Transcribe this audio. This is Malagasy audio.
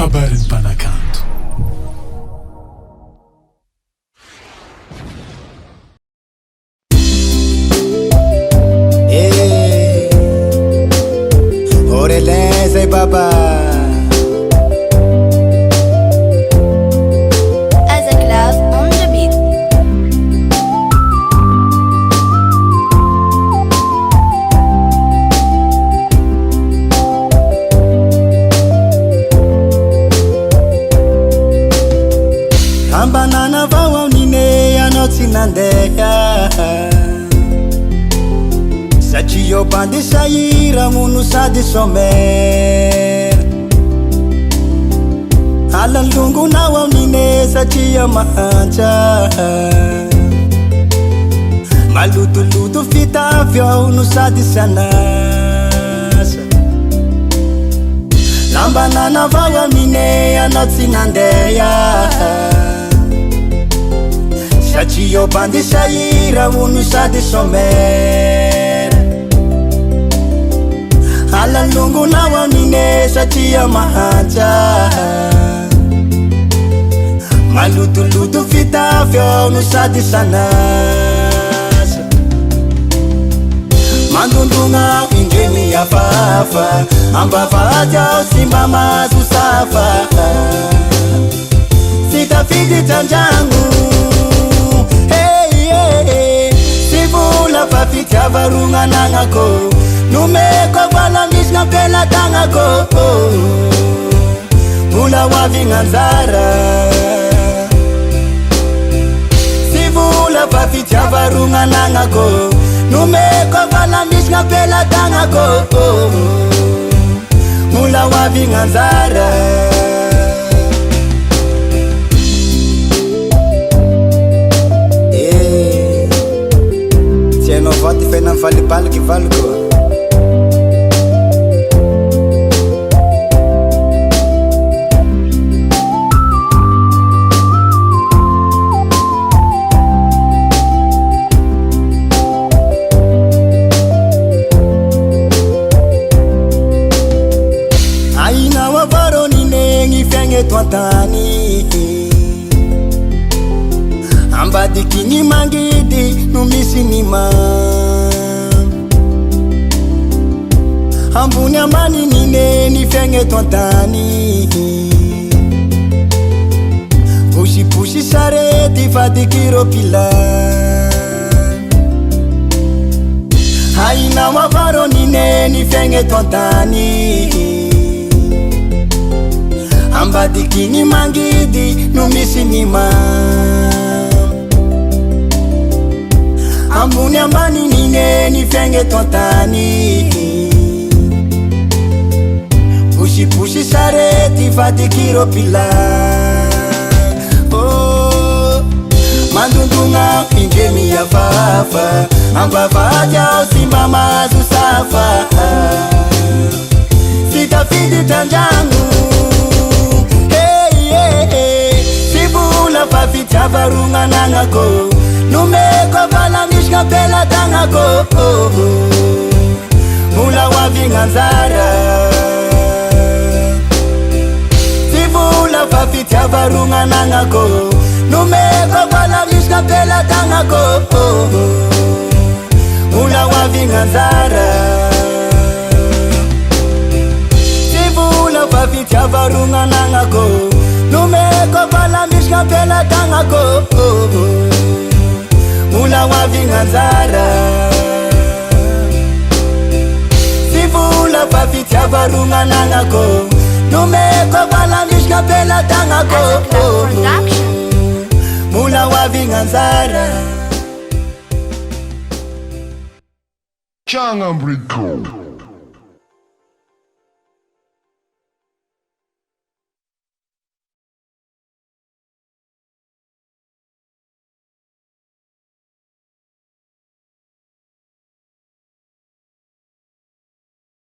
Kabarin Panakanto. Hey, Oreleze Baba. As a class on the beat. Ambanana vao nine anao tsy nandeha satria bande sahira mono sady somera alalongonao aminine satria mahantsa malotoloto fitafy ao no sady sanasa lambanana vao amine anao tsy nandeha satria bande sahira mono sady somera alalongonao amine satria mahantsa malotoloto fitafy ao no sady sanasa mandondrona indre miafafa ambavady ao sy mba mahazo safa sy tafiditra andragno sy vola fa fitiavarogna anagnako nomeko vala misy nampelatagnako vola hoavigna anjara sy vola fa fitiavarogna anagnako nomeko vala misy nampelatagnako vola hoavigna anjara no vote fena mvalipaliky valiko ainao avaronine gny fiaigny eto antany ambadiky ny mangidy no misy ny ambony ambany nine ny fiaigny eto antany posiposy sarety vadiky ropila hainao avaro nine ny fiaigny eto antany ambadiky ny mangidy no misy ny ambony ambany nine ny fiaigny eto antany posiposy sarety vadiky ropila mandondogna indre miafafa ambavady ao sy mba mahazo safa sy tafiditra andragno sy vola fa fitiavarogna anagnako nomeko vala misy nampelatagnako vola hoavigna anjara sy vola fa fitiavarogna anagnako nomeko vala misy nampelatagnako vola hoavigna anjara sy vola fa fitiavarogna anagnako nomeko vala misy nampelatagnako vola hoavigna anjara sy vola fa fitiavarogna anagnako nomeko vala misy nampelatagnako vola hoavigna anjara Changambricou.